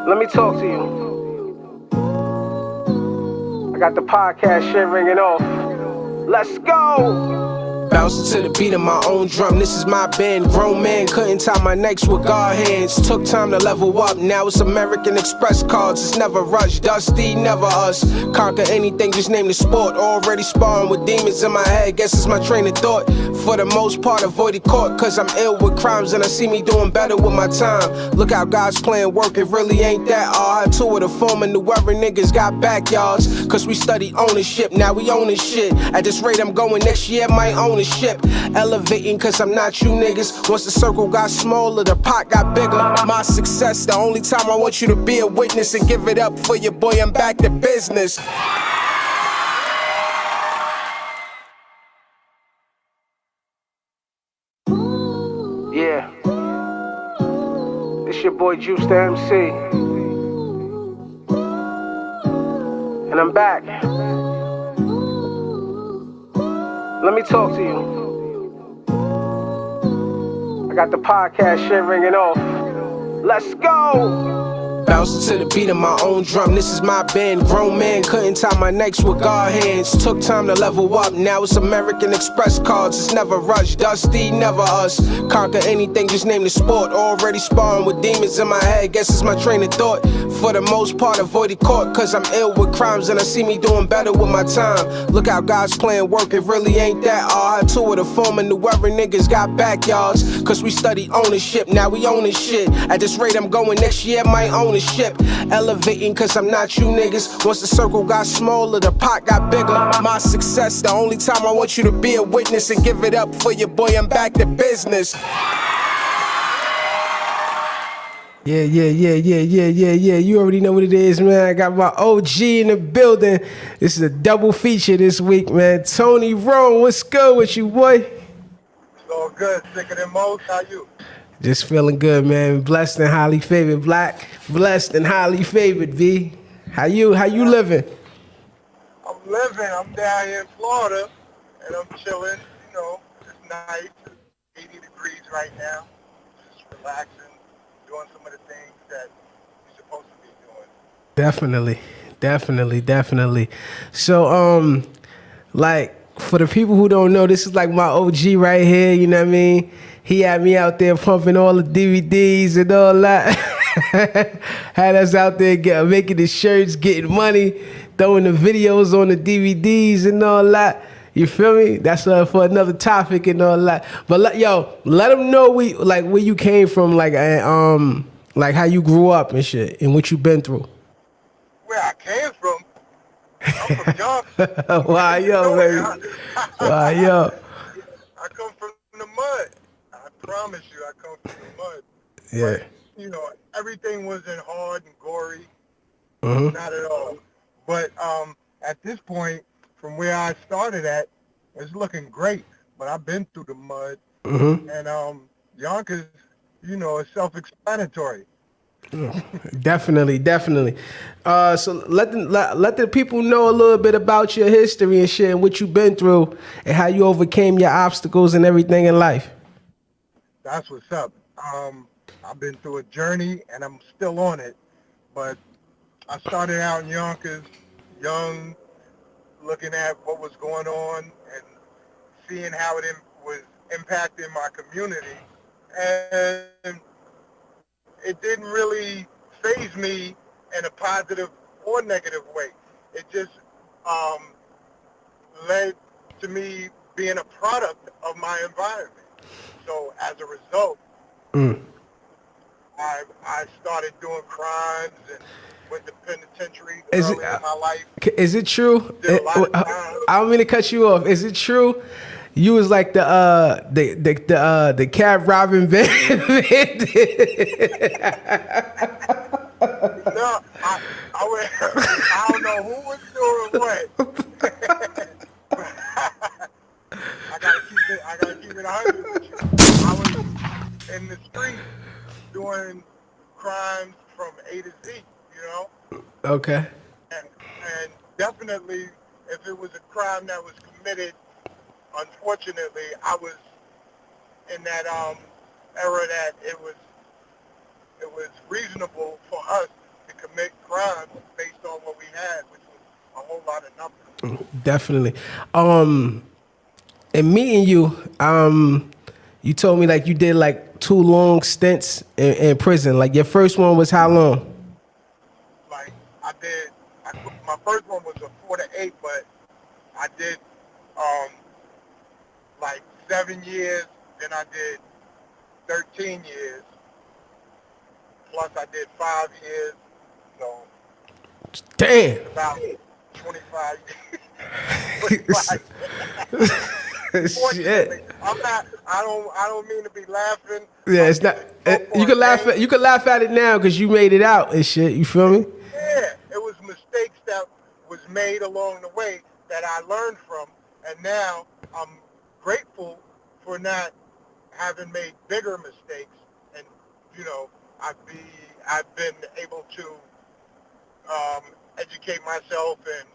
Let me talk to you. I got the podcast shit ringing off. Let's go! Bouncing to the beat of my own drum, this is my band. Grown man couldn't tie my necks with guard hands. Took time to level up, now it's American Express cards. It's never rush, Dusty, never us. Conquer anything, just name the sport. Already sparring with demons in my head, guess it's my train of thought. For the most part, avoided court, cause I'm ill with crimes and I see me doing better with my time. Look how God's playing work, it really ain't that hard. Two of the former New Era niggas got backyards, cause we study ownership, now we owning shit. At this rate I'm going next year, might own a ship. Elevating cause I'm not you niggas. Once the circle got smaller, the pot got bigger. My success, the only time I want you to be a witness. And give it up for your boy, I'm back to business. Yeah, it's your boy Juice the MC, and I'm back. Let me talk to you. I got the podcast shit ringing off. Let's go! Bouncing to the beat of my own drum, this is my band. Grown man couldn't tie my necks with guard hands. Took time to level up, now it's American Express cards. It's never rush, Dusty, never us. Conquer anything, just name the sport. Already sparring with demons in my head, guess it's my train of thought. For the most part, avoided court, cause I'm ill with crimes and I see me doing better with my time. Look how God's playing work, it really ain't that hard. Two of the former New Era niggas got backyards, cause we study ownership, now we owning shit. At this rate I'm going next year, might own a ship. Elevating cause I'm not you niggas. Once the circle got smaller, the pot got bigger. My success, the only time I want you to be a witness. And give it up for your boy, I'm back to business. Yeah. You already know what it is, man. I got my OG in the building. This is a double feature this week, man. Tony Rome, what's good with you, boy? It's all good. Sicker than most. How you? Just feeling good, man. Blessed and highly favored, Black. Blessed and highly favored, V. How you living? I'm living. I'm down here in Florida, and I'm chilling. You know, it's nice. It's 80 degrees right now. Just relaxing, doing some of the things that you're supposed to be doing. Definitely. So, like, for the people who don't know, this is like my OG right here, you know what I mean? He had me out there pumping all the DVDs and all that. Had us out there making the shirts, getting money, throwing the videos on the DVDs and all that. You feel me? That's for another topic and all that. But let them know where you came from, like how you grew up and shit, and what you been through. Where I came from? I'm from York. Wow, yo, baby. Wow, yo. I come from the mud. I promise you, I come from the mud. Yeah. But, you know, everything wasn't hard and gory. Mm-hmm. Not at all. But at this point, from where I started at, it's looking great. But I've been through the mud. Mm-hmm. And Yonkers, you know, is self-explanatory. Definitely. So let the people know a little bit about your history and shit, and what you've been through, and how you overcame your obstacles and everything in life. That's what's up. I've been through a journey, and I'm still on it. But I started out in Yonkers, young, looking at what was going on and seeing how it was impacting my community, and it didn't really faze me in a positive or negative way. It just led to me being a product of my environment. So as a result, I started doing crimes and went to penitentiary early in my life. Is it true? Did a lot of time. I don't mean to cut you off. Is it true? You was like the cab robbing bandit. No, I don't know who was doing what. I gotta keep it 100 with you. I was in the street doing crimes from A to Z, you know? Okay. And definitely, if it was a crime that was committed, unfortunately, I was in that era that it was reasonable for us rhymes based on what we had, which was a whole lot of numbers. Definitely. And meeting you, you told me like you did like 2 long stints in prison. Like your first one was how long? Like my first one was a 4 to 8, but I did like 7 years. Then I did 13 years. Plus I did 5 years. So Damn. about 25 years. Shit. I don't mean to be laughing. Yeah, it's not. You can laugh at it now because you made it out and shit. You feel me? Yeah, it was mistakes that was made along the way that I learned from, and now I'm grateful for not having made bigger mistakes. And you know, I've been able to educate myself and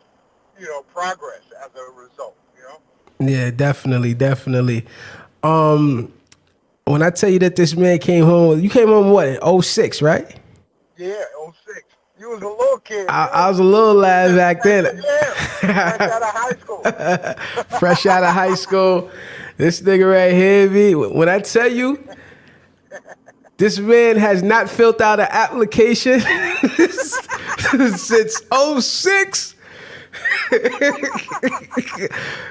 progress as a result. Yeah, definitely. When I tell you that this man came home, you came home what, in 06, right? Yeah, 06. You was a little kid. I was a little lad back then. Yeah, fresh out of high school. Fresh out of high school. This nigga right here, B. When I tell you, this man has not filled out an application since 06.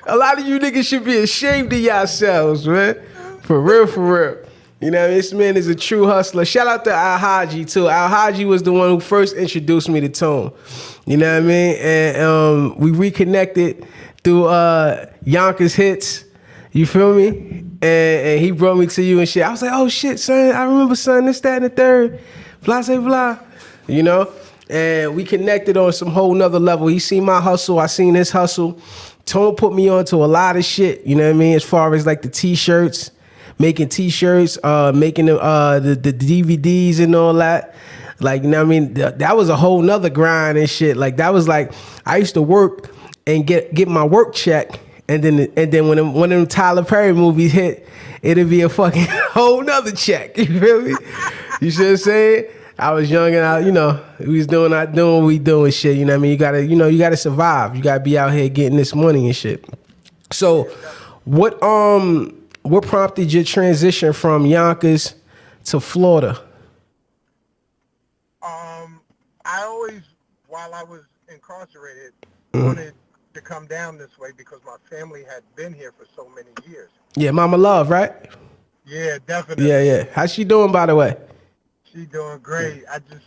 A lot of you niggas should be ashamed of yourselves, man. For real. You know, this man is a true hustler. Shout out to Al Haji too. Al Haji was the one who first introduced me to Tone. You know what I mean? And we reconnected through Yonkers Hits. You feel me? And he brought me to you and shit. I was like, oh shit, son. I remember, son, this, that, and the third. Blah, say, blah. You know? And we connected on some whole nother level. He seen my hustle. I seen his hustle. Tone put me on to a lot of shit. You know what I mean? As far as like the T-shirts, making T-shirts, making the DVDs and all that. Like, you know what I mean? That was a whole nother grind and shit. Like, that was like, I used to work and get my work check. And then when one of them Tyler Perry movies hit, it'd be a fucking whole nother check. You feel me? You see what I'm saying? I was young and we was doing what we doing shit. You know what I mean? You gotta survive. You gotta be out here getting this money and shit. So, what prompted your transition from Yonkers to Florida? I always, while I was incarcerated, wanted to come down this way because my family had been here for so many years. Yeah, Mama Love, right? Yeah, definitely. Yeah. How's she doing, by the way? She doing great. I just,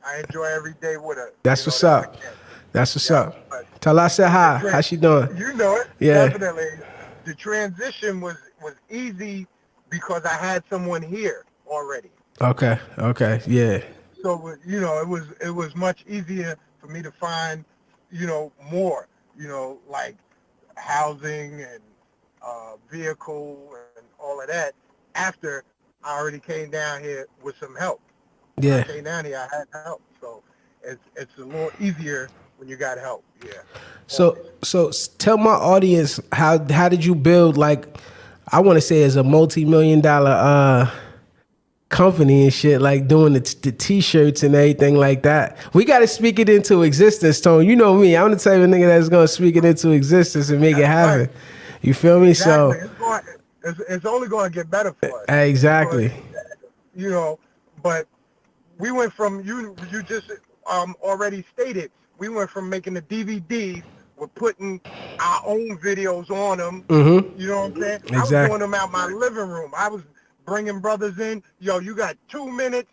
I enjoy every day with her. That's what's up. That's what's up. Tell her I said hi. How's she doing? You know it. Yeah. Definitely. The transition was easy because I had someone here already. Okay. Yeah. So, it was much easier for me to find, more, like housing and vehicle and all of that after I already came down here with some help. Yeah. When I came down here, I had help. So it's a little easier when you got help. Yeah. So tell my audience how did you build, like, I want to say as a multi-million-dollar company and shit, like doing the T-shirts and everything like that. We got to speak it into existence, Tone. You know me. I'm the type of nigga that's going to speak it into existence and make it happen. Right. You feel me? Exactly. So it's only going to get better for us. Exactly. Because, but we went from, you just already stated, we went from making the DVDs, we're putting our own videos on them. Mm-hmm. You know what I'm saying? Exactly. I was doing them out my living room. I was bringing brothers in. Yo, you got 2 minutes.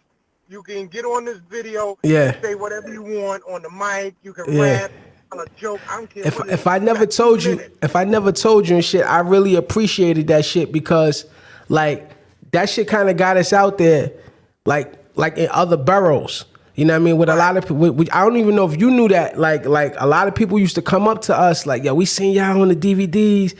You can get on this video. Yeah. Say whatever you want on the mic. You can rap. A joke. I don't care. If I never told you and shit, I really appreciated that shit because, like, that shit kind of got us out there, like in other boroughs. You know what I mean? With a lot of people, I don't even know if you knew that. Like a lot of people used to come up to us like, yo, we seen y'all on the DVDs.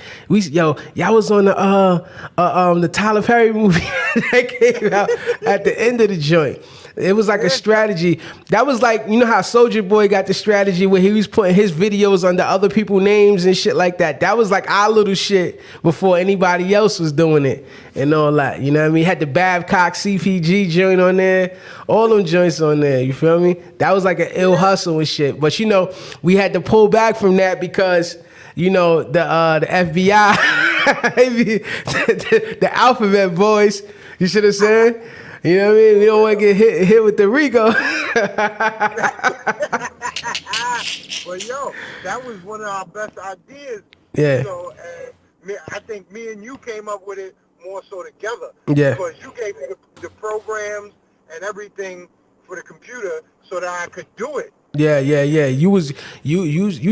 Y'all was on the Tyler Perry movie that came out at the end of the joint. It was like a strategy. That was like, you know how Soulja Boy got the strategy where he was putting his videos under other people's names and shit like that. That was like our little shit before anybody else was doing it and all that. You know what I mean? Had the Babcock CPG joint on there. All them joints on there. You feel me? That was like an ill hustle and shit. But you know, we had to pull back from that because you know the FBI, the alphabet boys. You should have said. You know what I mean? We don't want to get hit with the Rico. But yo, that was one of our best ideas. Yeah. You know, and I think me and you came up with it more so together. Yeah. Because you gave me the programs and everything for the computer so that I could do it. Yeah. You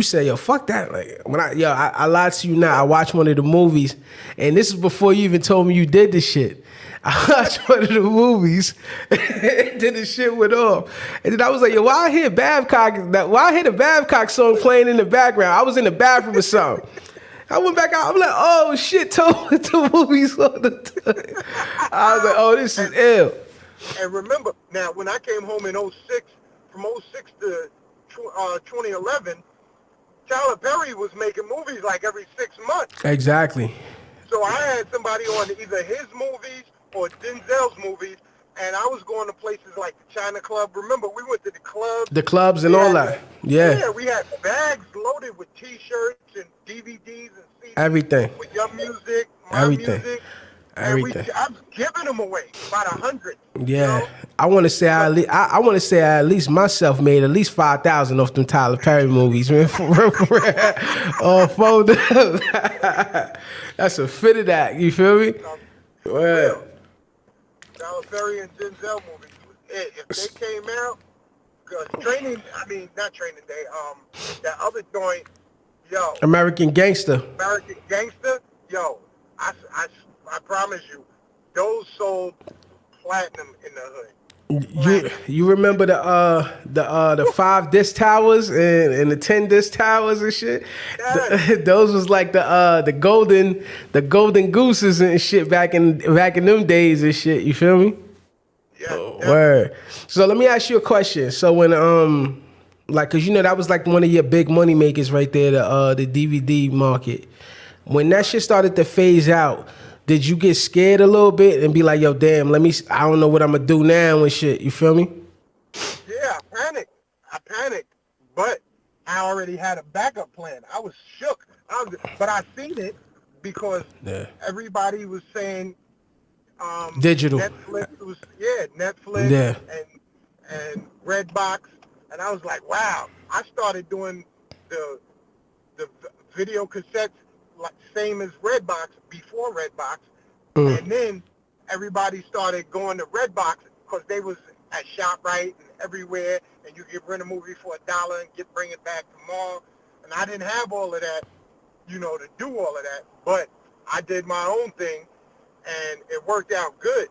say, yo, fuck that. Like when I lied to you now. I watched one of the movies, and this is before you even told me you did this shit. I watched one of the movies, and then the shit went off, and then I was like, yo, why I hear Babcock? Why I hear the Babcock song playing in the background? I was in the bathroom or something. I went back out. I'm like, oh shit, the movies on the time. I was like, oh, this is ill. And remember, now when I came home in 06, from 06 to 2011, Tyler Perry was making movies like every 6 months. Exactly. So I had somebody on either his movies or Denzel's movies, and I was going to places like China Club. Remember, we went to the clubs and all that. Yeah, we had bags loaded with T-shirts and DVDs and CDs. Everything. With your music, my Everything. music. Everything. I'm giving them away, about 100. Yeah, you know? I want to say I want to say I at least myself made at least 5,000 off them Tyler Perry movies, man. Phone up. That's a fitted act. You feel me? Well, Tyler Perry and Denzel movies was it. If they came out, because not Training Day. That other joint, yo. American Gangster. Yo. I promise you, those sold platinum in the hood. You remember the 5 disc towers and the 10 disc towers and shit? Yeah. Those was like the golden gooses and shit back in them days and shit. You feel me? Yeah. Word. So let me ask you a question. So when like, cause you know that was like one of your big money makers right there, the DVD market. When that shit started to phase out, did you get scared a little bit and be like, yo, damn, I don't know what I'm gonna do now and shit, you feel me? Yeah, I panicked, but I already had a backup plan. I was shook, but I seen it because everybody was saying digital. Netflix and Redbox, and I was like, wow. I started doing the video cassettes like same as Redbox before Redbox, and then everybody started going to Redbox because they was at ShopRite and everywhere, and you could rent a movie for $1 and bring it back tomorrow. And I didn't have all of that, to do all of that, but I did my own thing, and it worked out good.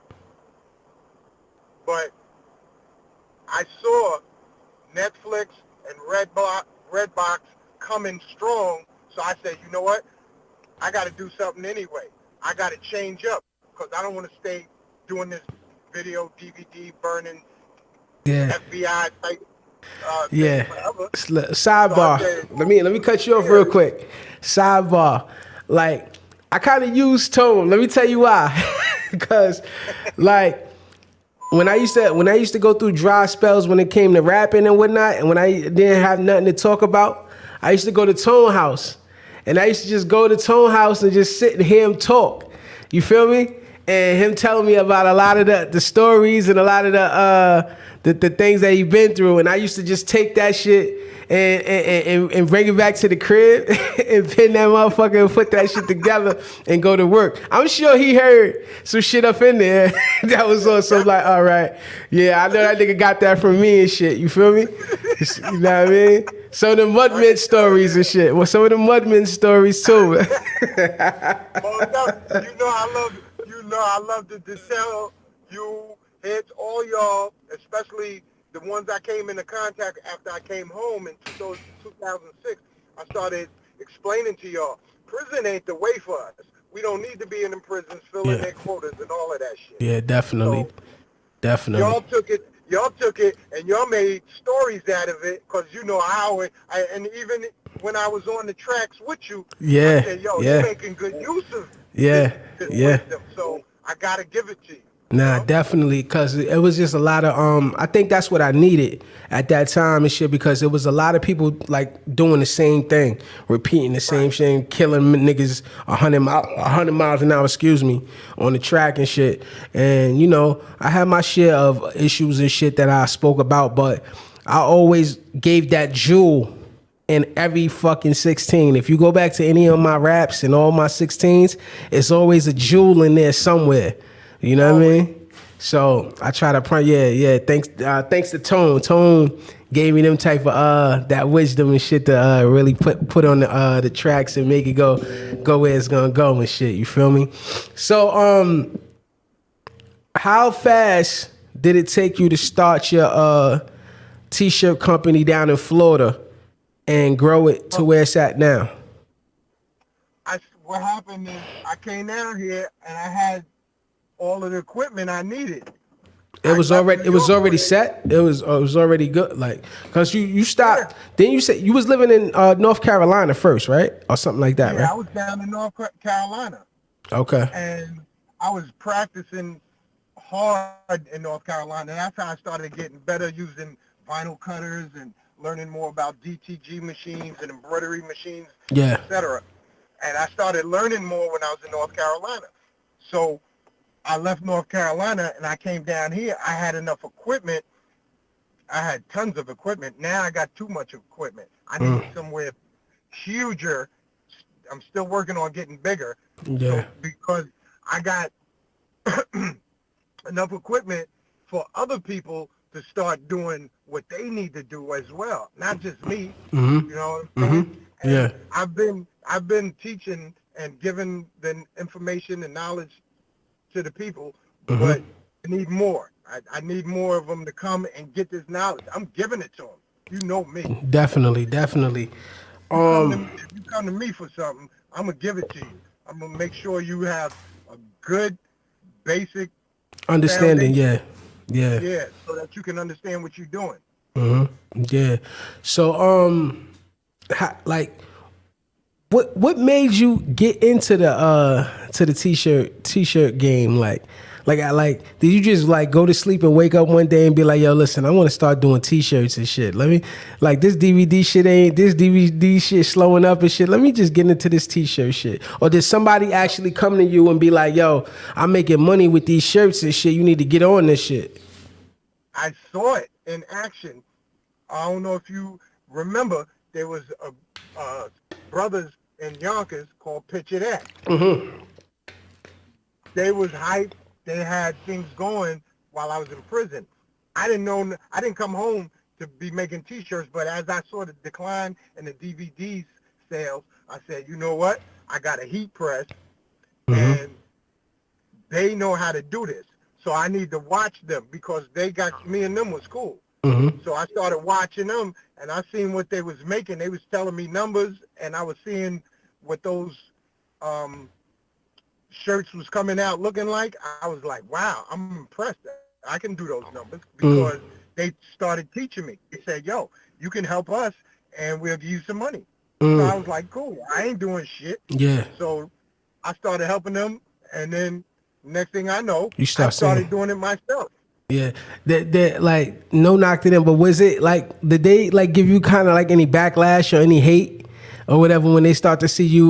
But I saw Netflix and Redbox coming strong, so I said, you know what? I got to do something anyway. I got to change up because I don't want to stay doing this video, DVD, burning, FBI type thing forever. Sidebar. So let me cut you off real quick. Sidebar. Like, I kind of use tone. Let me tell you why. Because, like, when I used to go through dry spells when it came to rapping and whatnot, and when I didn't have nothing to talk about, I used to go to Tone House. And I used to just go to Tone House and just sit and hear him talk. You feel me? And him telling me about a lot of the stories and a lot of the things that he's been through. And I used to just take that shit and bring it back to the crib and pin that motherfucker and put that shit together and go to work. I'm sure he heard some shit up in there that was also like, all right, yeah, I know that nigga got that from me and shit. You feel me? You know what I mean? Some of the Mudman stories and shit. Well, some of the Mudman stories too. Well, I love to tell you, hits, all y'all, especially the ones I came into contact after I came home in 2006. I started explaining to y'all, prison ain't the way for us. We don't need to be in them prisons filling their quotas and all of that shit. Yeah, definitely. So, definitely. Y'all took it and y'all made stories out of it because and even when I was on the tracks with you, I said, yo, you're making good use of this wisdom, so I got to give it to you. You Nah, know? definitely, because it was just a lot of I think that's what I needed at that time and shit, because it was a lot of people like doing the same thing, repeating the same Right. shit, killing niggas 100 miles an hour, excuse me, on the track and shit. And you know, I had my share of issues and shit that I spoke about, but I always gave that jewel in every fucking 16. If you go back to any of my raps and all my 16s, it's always a jewel in there somewhere. You know what I Always. mean? So I try to yeah. Thanks to Tone. Tone gave me them type of that wisdom and shit to really put on the tracks and make it go where it's gonna go and shit. You feel me? So how fast did it take you to start your t-shirt company down in Florida and grow it to where it's at now? What happened is I came down here and I had all of the equipment I needed. It was left already New it was York already with it. set. It was already good. Like, cause you stopped. Yeah. Then you said you was living in North Carolina first, right, or something like that, Yeah, I right? was down in North Carolina, Okay. and I was practicing hard in North Carolina. And that's how I started getting better using vinyl cutters and learning more about DTG machines and embroidery machines, Yeah. etc. And I started learning more when I was in North Carolina. So I left North Carolina and I came down here. I had enough equipment. I had tons of equipment. Now I got too much equipment. I need somewhere huger. I'm still working on getting bigger. Yeah. So because I got enough equipment for other people to start doing what they need to do as well, not just me. You know what I'm saying? And Yeah. I've been teaching and giving the information and knowledge to the people, but I need more. I need more of them to come and get this knowledge. I'm giving it to them. You know me. Definitely. If you come to me for something, I'm gonna give it to you. I'm gonna make sure you have a good basic Understanding. foundation. Yeah. Yeah. Yeah, so that you can understand what you're doing. Yeah. So like, what made you get into the t-shirt game? Did you just like go to sleep and wake up one day and be like, yo, listen, I want to start doing t-shirts and shit. Let me, like, this DVD shit slowing up and shit. Let me just get into this t-shirt shit. Or did somebody actually come to you and be like, yo, I'm making money with these shirts and shit. You need to get on this shit. I saw it in action. I don't know if you remember, there was a brothers in Yonkers called Picture That. They was hyped. They had things going while I was in prison. I didn't come home to be making t-shirts, but as I saw the decline in the DVD sales, I said, you know what? I got a heat press, and they know how to do this. So I need to watch them because me and them was cool. So I started watching them, and I seen what they was making. They was telling me numbers, and I was seeing what those shirts was coming out looking like. I was like, wow, I'm impressed. I can do those numbers because they started teaching me. They said, yo, you can help us, and we'll give you some money. So I was like, cool. I ain't doing shit. Yeah. So I started helping them, and then next thing I know, You start I started saying- doing it myself. Yeah, that like no knock to them, but was it like did they like give you kind of like any backlash or any hate or whatever when they start to see you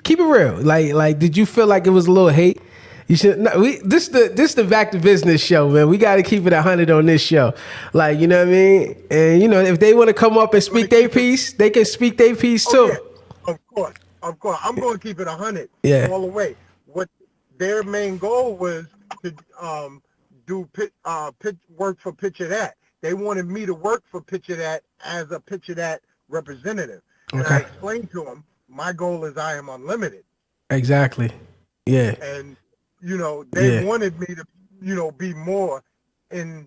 keep it real? Like did you feel like it was a little hate? You should this the Back to Business show, man. We got to keep it 100 on this show, like, you know what I mean. And you know, if they want to come up and speak their piece, they can speak their piece too. Yeah. Of course, I'm going to keep it 100 Yeah. all the way. What their main goal was to do work for Picture That. They wanted me to work for Picture That as a Picture That representative. And I explained to them, my goal is I am unlimited. Exactly. Yeah. And, you know, they wanted me to, you know, be more in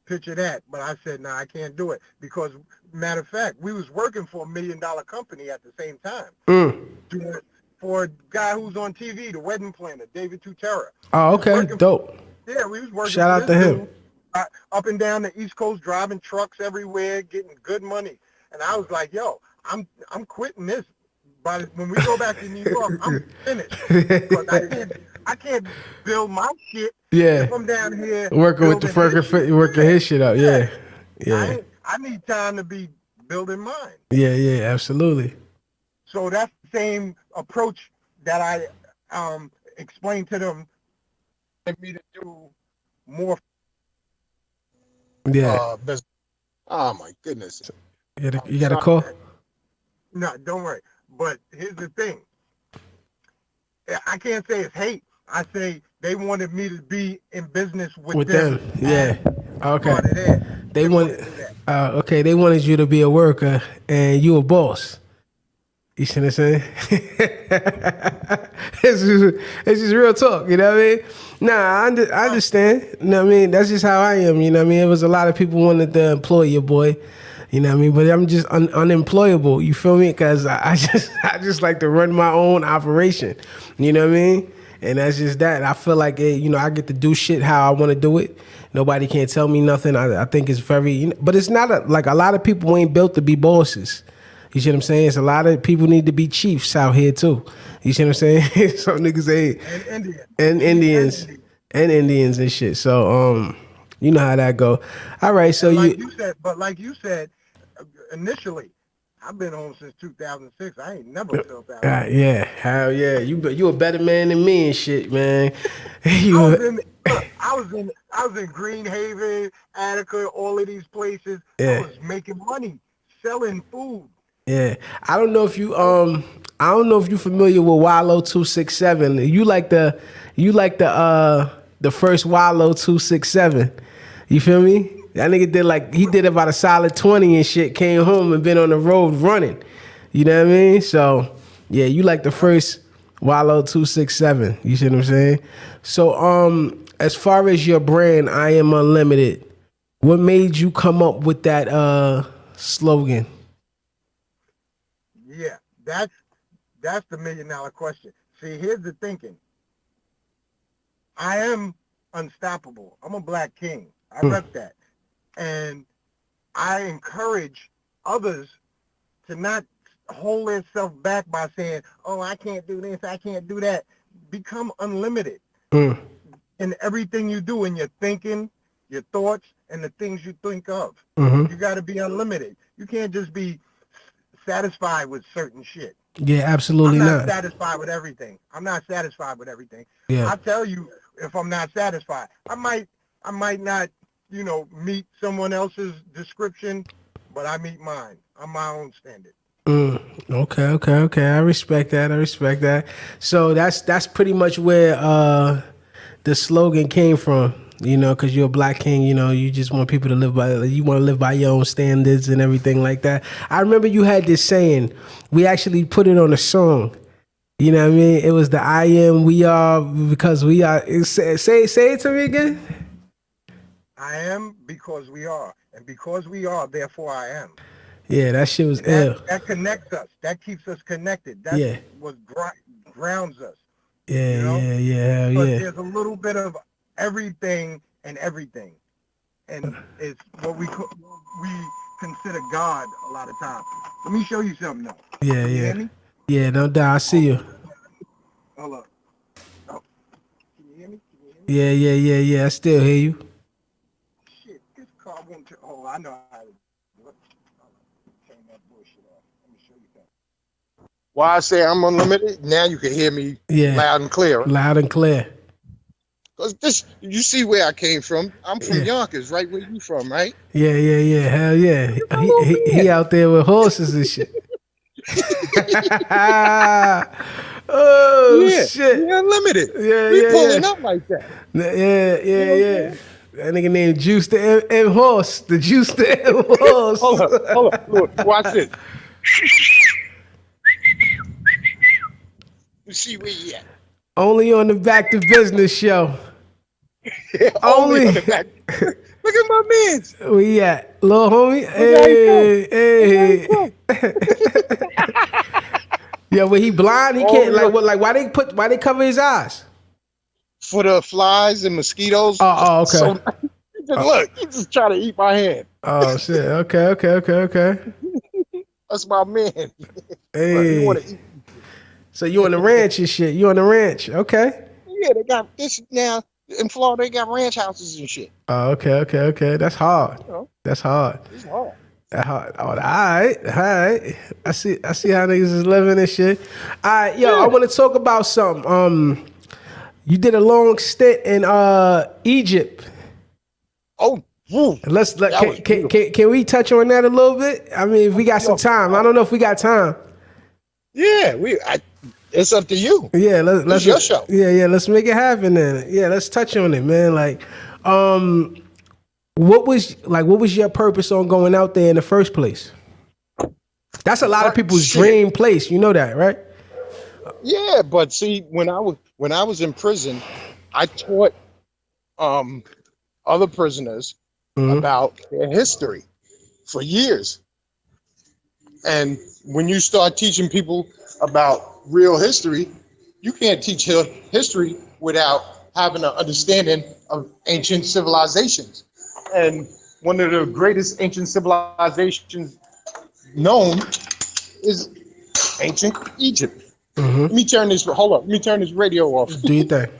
Picture That. But I said, nah, I can't do it. Because, matter of fact, we was working for $1 million company at the same time. Doing it for a guy who's on TV, the wedding planner, David Tutera. Oh, okay. Dope. Yeah, we was working. Shout out to him. Up and down the East Coast, driving trucks everywhere, getting good money. And I was like, yo, I'm quitting this But when we go back to New York, I'm finished because I can't build my shit Yeah. if I'm down here Working with the working his shit out. Yeah. Yeah. I need time to be building mine. Yeah, yeah, absolutely. So that's the same approach that I explained to them for me to do more. Yeah. Business. Oh my goodness. You got a call? No, don't worry. But here's the thing. I can't say it's hate. I say they wanted me to be in business with them. Yeah. Okay. They wanted. Okay. They wanted you to be a worker and you a boss. You see what I'm saying? It's just real talk. You know what I mean? Nah, I understand. You know what I mean? That's just how I am. You know what I mean? It was a lot of people wanted to employ your boy. You know what I mean? But I'm just unemployable. You feel me? Because I just like to run my own operation. You know what I mean? And that's just that. I feel like I get to do shit how I want to do it. Nobody can't tell me nothing. I think it's very, but it's not like a lot of people ain't built to be bosses. You see what I'm saying? It's a lot of people need to be chiefs out here too. You see what I'm saying? Some niggas ain't. And Indians and shit. So you know how that go. All right, so like you said, initially, I've been home since 2006. I ain't never felt that way. Yeah, hell yeah. You a better man than me and shit, man. I was in Greenhaven, Attica, all of these places. Yeah. I was making money selling food. Yeah, I don't know if you familiar with Wallow 267. You like the first Wallow 267. You feel me? That nigga did about a solid 20 and shit. Came home and been on the road running. You know what I mean? So yeah, you like the first Wallow 267. You see what I'm saying? So as far as your brand, I Am Unlimited, what made you come up with that slogan? Yeah, that's the $1 million question. See, here's the thinking. I am unstoppable. I'm a black king. I rep that. And I encourage others to not hold themselves back by saying, oh, I can't do this, I can't do that. Become unlimited in everything you do, in your thinking, your thoughts, and the things you think of. You got to be unlimited. You can't just be satisfied with certain shit. Yeah, absolutely not. I'm not satisfied with everything. Yeah. I tell you, if I'm not satisfied, I might not, meet someone else's description, but I meet mine. I'm my own standard. Okay. I respect that. So that's pretty much where the slogan came from. Because you're a black king, you just want people to live by your own standards and everything like that. I remember you had this saying, we actually put it on a song. You know what I mean? It was the I am, we are, because we are. Say it to me again. I am because we are. And because we are, therefore I am. Yeah, that shit was ill. That connects us. That keeps us connected. That's what grounds us. Yeah. But there's a little bit of everything, and it's what we consider God a lot of times. Let me show you something though. Yeah. Can you hear me? Yeah, no doubt. I see you. Hold up. Oh. Can you hear me? Yeah. I still hear you. Shit, this car won't turn. Oh, I know how to turn that bullshit off. Let me show you that. Why I say I'm unlimited? Now you can hear me loud and clear. Loud and clear. Because you see where I came from. I'm from Yonkers, right where you from, right? Yeah. Hell yeah. He out there with horses and shit. Shit. We're unlimited. We pulling up like that. Yeah. That nigga named Juice the M Horse. The Juice the M Horse. Hold up. Look, watch this. You see where you at? Only on the Back to Business show. Only on the back. Look at my mans. Where you at? Little homie? Hey. Yeah, when he blind, he can't why they cover his eyes? For the flies and mosquitoes. Oh, okay. So, look, he just trying to eat my hand. Oh shit. Okay. That's my man. Hey. You want to eat So you on the ranch and shit. You on the ranch. Okay. Yeah, they got this now in Florida. They got ranch houses and shit. Oh, okay. That's hard. You know, That's hard. it's hard. That hard. Oh, all right. I see how niggas is living and shit. All right, yo, I want to talk about something. You did a long stint in Egypt. Oh, woo. Can we touch on that a little bit? I mean, if we got some time. I don't know if we got time. Yeah, it's up to you. Yeah, let's it's your show. Yeah, let's make it happen then. Yeah, let's touch on it, man. Like, what was your purpose on going out there in the first place? That's a lot of people's dream place. You know that, right? Yeah, but see, when I was in prison, I taught other prisoners about their history for years. And when you start teaching people about real history, you can't teach history without having an understanding of ancient civilizations. And one of the greatest ancient civilizations known is ancient Egypt. Let me turn this radio off. Do you think?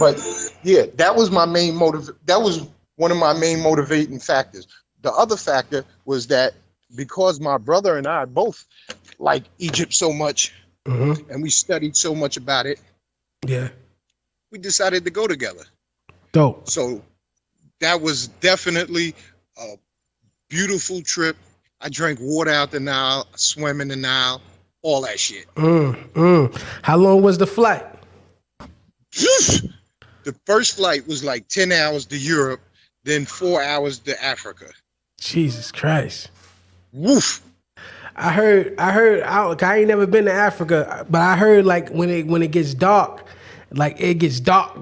But yeah, that was my main motive. That was one of my main motivating factors. The other factor was that because my brother and I both like Egypt so much, and we studied so much about it, we decided to go together. Dope. So that was definitely a beautiful trip. I drank water out the Nile, swam in the Nile, all that shit. How long was the flight? The first flight was like 10 hours to Europe, then 4 hours to Africa. Jesus Christ. Woof. I ain't never been to Africa, but I heard like when it gets dark, like it gets dark.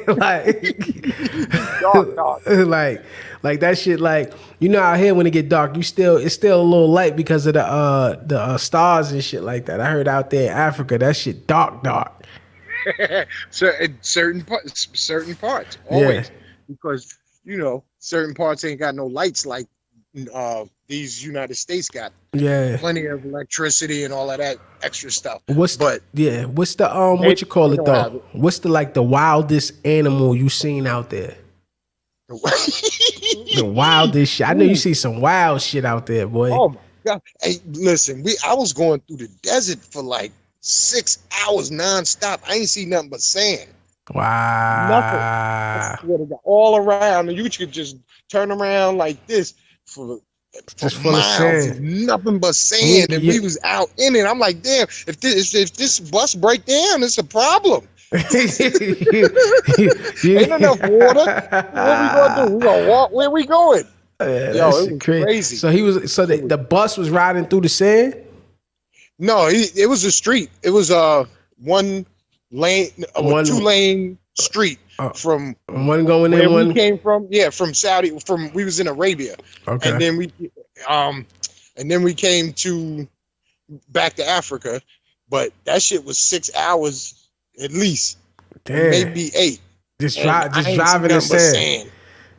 like Dark. like that shit, like, you know, out here when it get dark, it's still a little light because of the stars and shit like that. I heard out there in Africa that shit dark. So certain parts always, because you know certain parts ain't got no lights like these United States got. Plenty of electricity and all of that extra stuff. What's the what you call it though? What's the wildest animal you seen out there? The wildest shit. I know you see some wild shit out there, boy. Oh my God. Hey, listen, I was going through the desert for like 6 hours nonstop. I ain't see nothing but sand. Wow. Nothing. I swear to God, all around, and you could just turn around like this for full miles, of sand. nothing but sand, and we was out in it. I'm like, damn, if this bus break down, it's a problem. Ain't enough water. What we gonna do? We gonna walk? Where we going? Yo, it was crazy. So the bus was riding through the sand? No, it was a street. It was one lane, two lane street from one going where in. We came from. Yeah, from Saudi. We was in Arabia. Okay. And then we came back to Africa, but that shit was 6 hours at least. Damn. Maybe 8. Just driving the sand.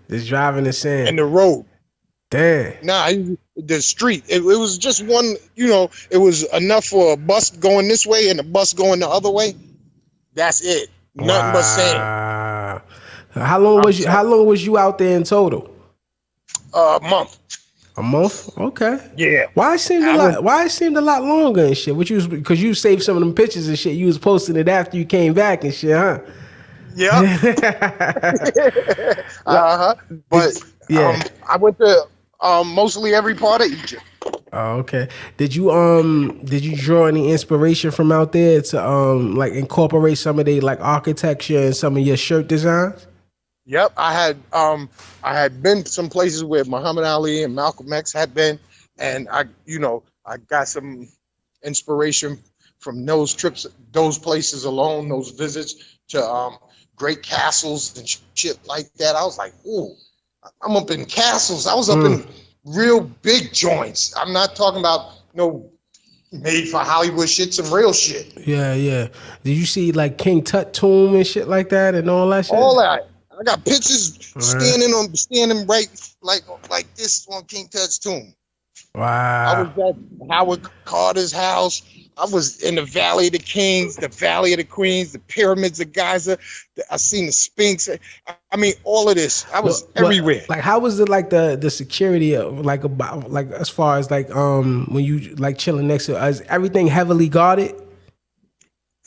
Just driving the sand. And the road. Damn. Nah, the street. It was just one, it was enough for a bus going this way and a bus going the other way. That's it. Nothing but sand. How long was you out there in total? A month. A month? Okay. Yeah. Why it seemed a lot longer and shit? Because you saved some of them pictures and shit. You was posting it after you came back and shit, huh? Yeah. But yeah. I went to mostly every part of Egypt. Oh, okay. Did you draw any inspiration from out there to like incorporate some of the like architecture and some of your shirt designs? Yep, I had been some places where Muhammad Ali and Malcolm X had been, and I got some inspiration from those trips, those places alone, those visits to great castles and shit like that. I was like, ooh, I'm up in castles. I was up in real big joints. I'm not talking about made for Hollywood shit, some real shit. Yeah. Did you see like King Tut tomb and shit like that and all that shit? All that. I got pictures standing right like this on King Tut's tomb. I was Wow. at Howard Carter's house. I was in the Valley of the Kings, the Valley of the Queens, the Pyramids of Giza. I seen the Sphinx. I mean, all of this. I was everywhere. Like how was it like the security of like about like as far as like when you like chilling next to is everything heavily guarded?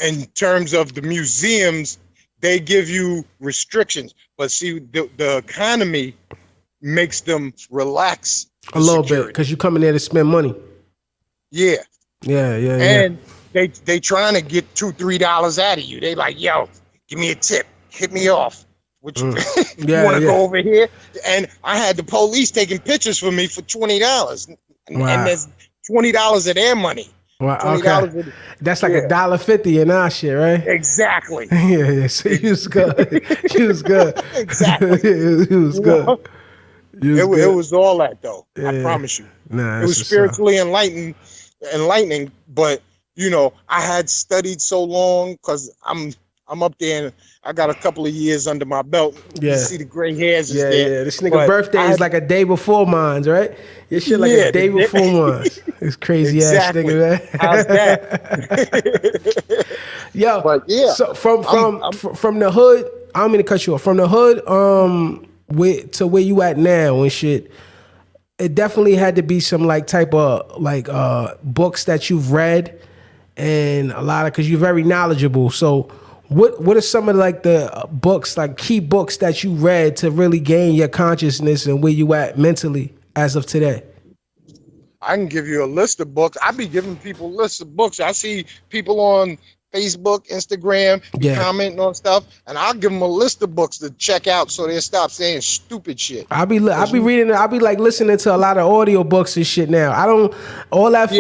In terms of the museums, they give you restrictions, but see, the economy makes them relax A little bit because you coming there to spend money. Yeah, Yeah. and they trying to get $2-3 out of you. They like, yo, give me a tip, hit me off. What you, you want to go over here? And I had the police taking pictures for me for $20, and there's $20 of their money. Wow, okay. That's like $1.50 in our shit, right? Exactly. yeah. So you was good. You was good. Exactly. you was good. It was all that though. Yeah. I promise you. Nah, it was spiritually enlightening. But you know, I had studied so long because I'm up there and I got a couple of years under my belt. Yeah. You see the gray hairs is there. Yeah. This nigga birthday is like a day before mine's, right? Your shit like a day before mine's. It's crazy ass nigga, man. How's that? Yo, but yeah. So from the hood, I don't mean to cut you off. From the hood, to where you at now and shit, it definitely had to be some like type of like books that you've read and a lot of because you're very knowledgeable. So what are some of like the books, like key books that you read to really gain your consciousness and where you at mentally as of today? I can give you a list of books. I be giving people lists of books. I see people on Facebook, Instagram, commenting on stuff, and I'll give them a list of books to check out so they stop saying stupid shit. I'll be reading. I'll be like listening to a lot of audio books and shit now. I don't all that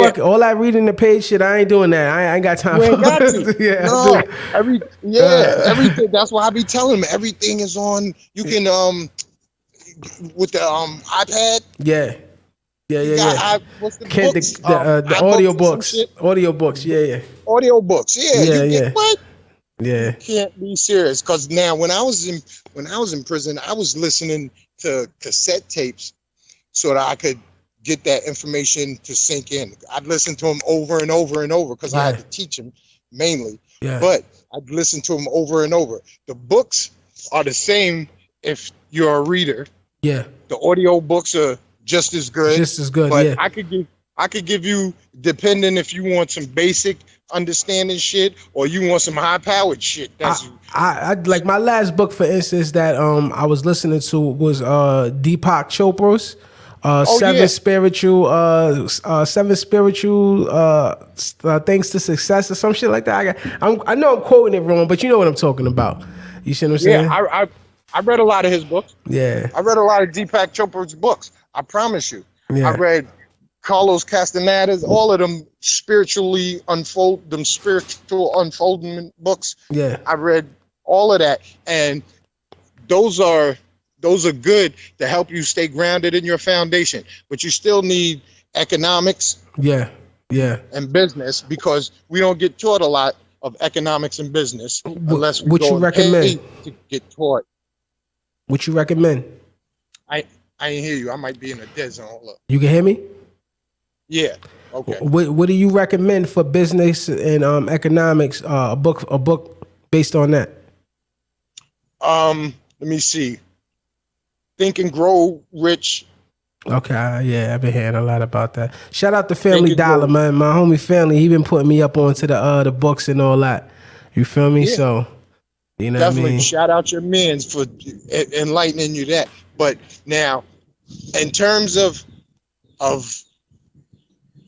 reading the page shit. I ain't doing that. I ain't got time for it. Everything. That's why I be telling them everything is on. You can with the iPad. Yeah. What's the books? The audio books. Audio books. Yeah. Audio books. What? Yeah. You can't be serious. Because now, when I was in prison, I was listening to cassette tapes so that I could get that information to sink in. I'd listen to them over and over and over because I had to teach them mainly. Yeah. But I'd listen to them over and over. The books are the same if you're a reader. Yeah. The audio books are just as good. But I could give you, depending if you want some basic understanding shit or you want some high powered shit. I like my last book, for instance, that I was listening to was Deepak Chopra's seven spiritual things to success or some shit like that. I know I'm quoting it wrong, but you know what I'm talking about. You see what I'm saying? Yeah, I read a lot of his books. Yeah. I read a lot of Deepak Chopra's books. I promise you. Yeah. I read Carlos Castaneda's, all of them spiritual unfoldment books. Yeah. I read all of that. And those are good to help you stay grounded in your foundation. But you still need economics. Yeah. And business, because we don't get taught a lot of economics and business unless we go and pay to get taught. What you recommend? I ain't hear you. I might be in a dead zone. Look. You can hear me? Yeah. Okay. What do you recommend for business and economics? A book based on that. Let me see. Think and Grow Rich. Okay. Yeah, I've been hearing a lot about that. Shout out to Family Dollar, man. My homie Family, he been putting me up onto the books and all that. You feel me? Yeah. So, you know, definitely what I mean? Shout out your mans for enlightening you that. But now, in terms of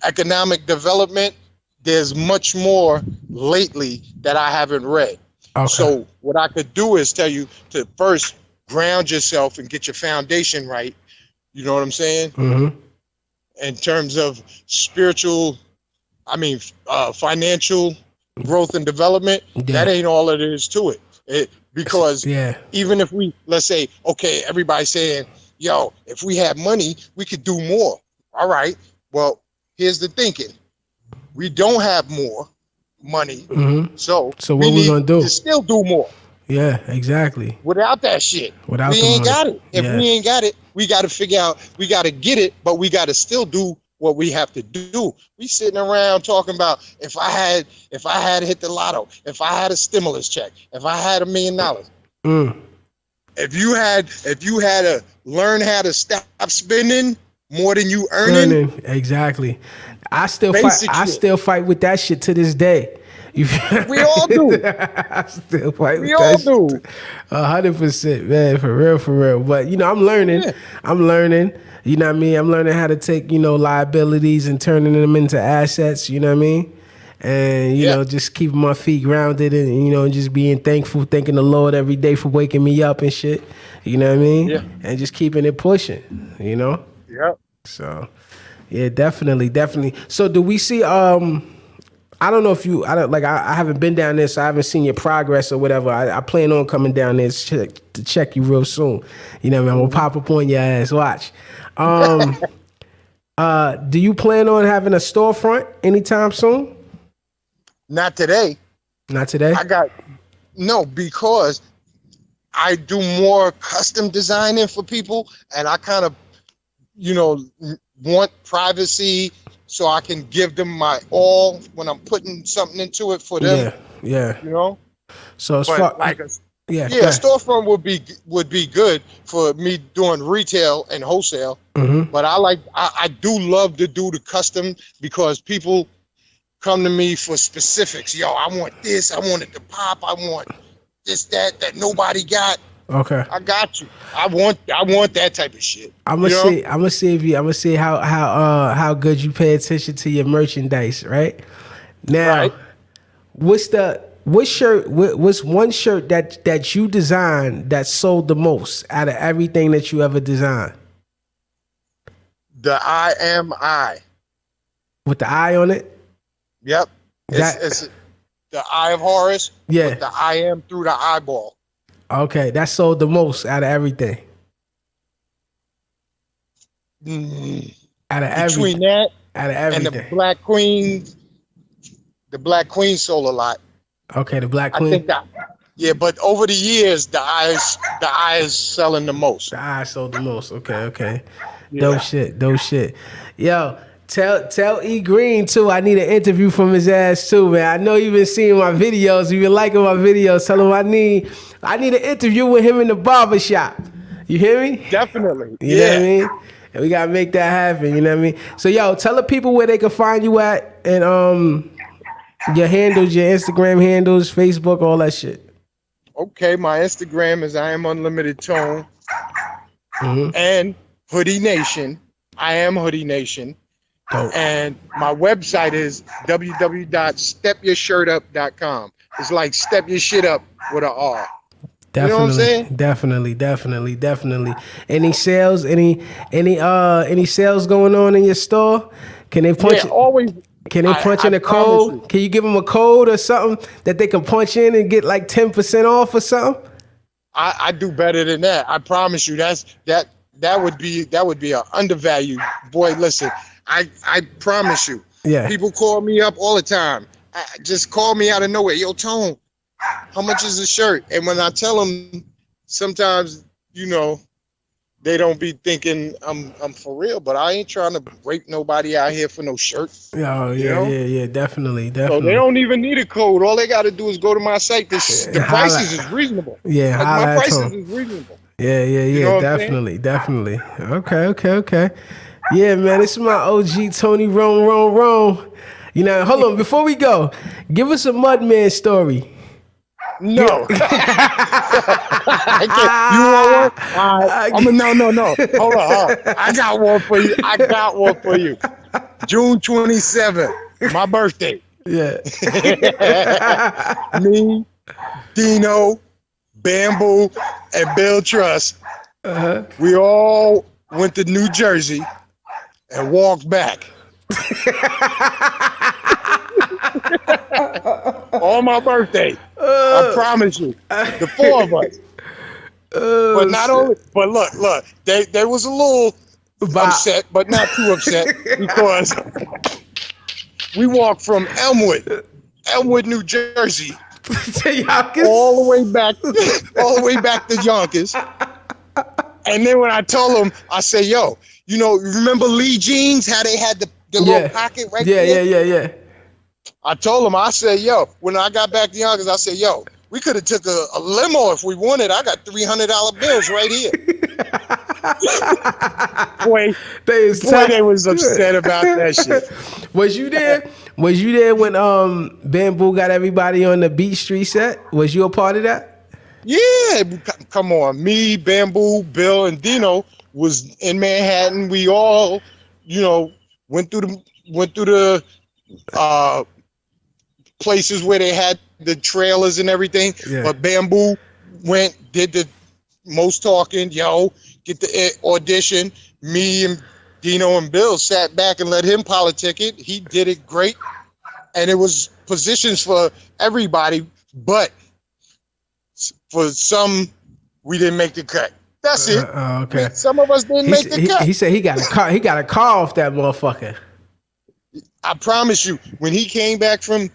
economic development, there's much more lately that I haven't read. Okay. So what I could do is tell you to first ground yourself and get your foundation right. You know what I'm saying? Mm-hmm. In terms of financial growth and development, that ain't all it is to it. Because even if let's say, okay, everybody's saying, yo, if we had money, we could do more. All right. Well, here's the thinking. We don't have more money. Mm-hmm. So what we gonna do? To still do more. Yeah, exactly. Without that shit. We ain't got it. If we ain't got it, we got to figure out, we got to get it, but we got to still do what we have to do. We sitting around talking about if I had hit the lotto, if I had a stimulus check, if I had $1 million. If you had to learn how to stop spending more than you earning. Exactly. I still fight with that shit to this day. We all do. I still fight we with that all do. shit. 100%, man, for real. But I'm learning. Yeah. I'm learning. You know what I mean? I'm learning how to take, liabilities and turning them into assets, you know what I mean? And, just keeping my feet grounded and, just being thankful, thanking the Lord every day for waking me up and shit. You know what I mean? Yeah. And just keeping it pushing, Yep. So, yeah, definitely. So do we see, I don't know if I haven't been down there, so I haven't seen your progress or whatever. I plan on coming down there to check you real soon. You know what I mean? I'm gonna pop up on your ass. Watch. Do you plan on having a storefront anytime soon? Not today. Not today? Because I do more custom designing for people, and I kind of, want privacy so I can give them my all when I'm putting something into it for them. Yeah. So as far like a storefront would be good for me doing retail and wholesale. Mm-hmm. But I do love to do the custom because people come to me for specifics. Yo, I want this. I want it to pop. I want this, that nobody got. Okay. I got you. I want that type of shit. I'm gonna see how good you pay attention to your merchandise, right? Now, what's one shirt that you designed that sold the most out of everything that you ever designed? The I am I. With the eye on it? Yep. It's the Eye of Horus. Yeah. With the I am through the eyeball. Okay, that sold the most out of everything. Out of Between that out of everything. And the Black Queen sold a lot. Okay, the Black Queen. I think that. Yeah, but over the years, the eye is selling the most. The eye sold the most. Okay. Yeah. Dope shit. Yo, tell E Green too. I need an interview from his ass too, man. I know you've been seeing my videos. You've been liking my videos. Tell him I need an interview with him in the barbershop. You hear me? Definitely. You know what I mean? And we gotta make that happen. You know what I mean? So yo, tell the people where they can find you at and your handles, your Instagram handles, Facebook, all that shit. Okay, my Instagram is IAMUNLIMITED and Hoodie Nation. I am Hoodie Nation. Dope. And my website is www.stepyourshirtup.com. It's like step your shit up with an R. Definitely, you know what I'm saying? Definitely. Any sales? Any sales going on in your store? Can they punch? Yeah, always. Can they punch in a code? Can you give them a code or something that they can punch in and get like 10% off or something? I do better than that. I promise you. That would be an undervalued. Boy, listen. I promise you. Yeah. People call me up all the time. Just call me out of nowhere. Yo, Tone, how much is a shirt? And when I tell them, sometimes they don't be thinking I'm for real, but I ain't trying to rape nobody out here for no shirt. Oh yeah, definitely. So they don't even need a code. All they got to do is go to my site. The prices is reasonable. Yeah, my prices is reasonable. Yeah, you know definitely. Okay. Yeah, man, this is my OG Tony Roam. Hold on, before we go, give us a Mudman story. No. I can't. You want one? No. Hold on. I got one for you. June 27th, my birthday. Yeah. Me, Dino, Bamboo, and Bill Truss. We all went to New Jersey and walked back. On my birthday. I promise you. The four of us. But not only, but look, they was a little upset, but not too upset, because we walked from Elmwood, New Jersey, all the way back to Yonkers. And then when I told him, I said, yo, you know, remember Lee jeans, how they had the little pocket right there? Yeah. I told him, I said, yo, when I got back to Yonkers, I said, yo, we could have took a limo if we wanted. I got $300 bills right here. Boy, they was upset about that shit. Was you there? Was you there when Bamboo got everybody on the Beat Street set? Was you a part of that? Yeah, come on. Me, Bamboo, Bill, and Dino was in Manhattan. We all, you know, went through the places where they had the trailers and everything. Yeah. But Bamboo did the most talking. Yo, get the audition. Me and Dino and Bill sat back and let him politic it. He did it great. And it was positions for everybody, but for some, we didn't make the cut. That's it. Okay. Some of us didn't make the cut. He said he got a car. He got a car off that motherfucker. I promise you, when he came back from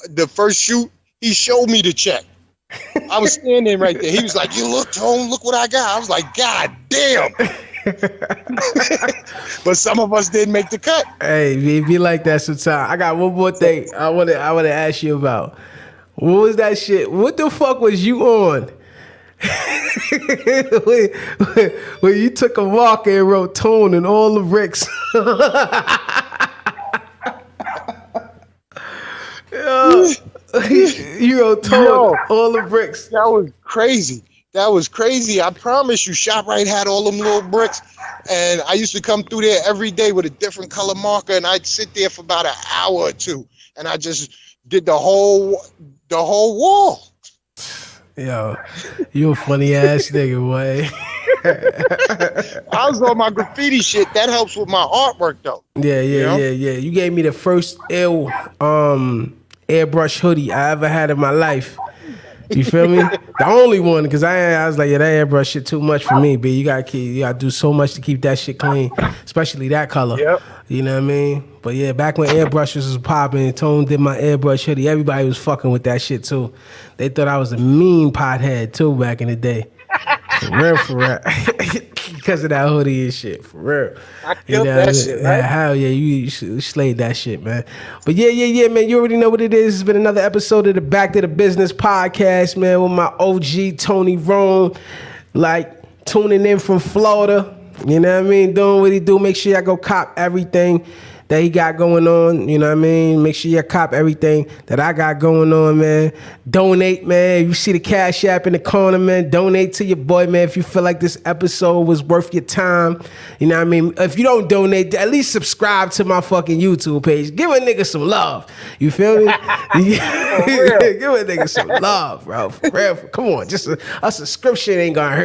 the first shoot, he showed me the check. I was standing right there. He was like, "You look, Tone, look what I got." I was like, "God damn." But some of us didn't make the cut. Hey, it be like that sometimes. I got one more thing I want to ask you about. What was that shit? What the fuck was you on? when you took a walk and wrote Tone and all the bricks. You wrote Tone all the bricks. That was crazy. That was crazy. I promise you, ShopRite had all them little bricks. And I used to come through there every day with a different color marker, and I'd sit there for about an hour or two. And I just did the whole wall. Yo, you a funny ass nigga, boy. I was on my graffiti shit. That helps with my artwork, though. Yeah. You gave me the first ill airbrush hoodie I ever had in my life. You feel me? The only one, because I was like, yeah, that airbrush shit too much for me, B. You gotta do so much to keep that shit clean, especially that color. Yep. You know what I mean? But yeah, back when airbrushes was popping, Tone did my airbrush hoodie. Everybody was fucking with that shit too. They thought I was a mean pothead too back in the day. For real. Because of that hoodie and shit, for real. I killed that shit, right? Hell yeah, you slayed that shit, man. But yeah, man, you already know what it is. It's been another episode of the Back to the Business podcast, man, with my OG, Tony Rome, like tuning in from Florida. You know what I mean? Doing what he do. Make sure y'all go cop everything that he got going on. You know what I mean? Make sure you cop everything that I got going on, man. Donate, man. You see the Cash App in the corner, man. Donate to your boy, man. If you feel like this episode was worth your time. You know what I mean? If you don't donate, at least subscribe to my fucking YouTube page. Give a nigga some love. You feel me? Give a nigga some love, bro. For real. Come on. Just a subscription ain't gonna hurt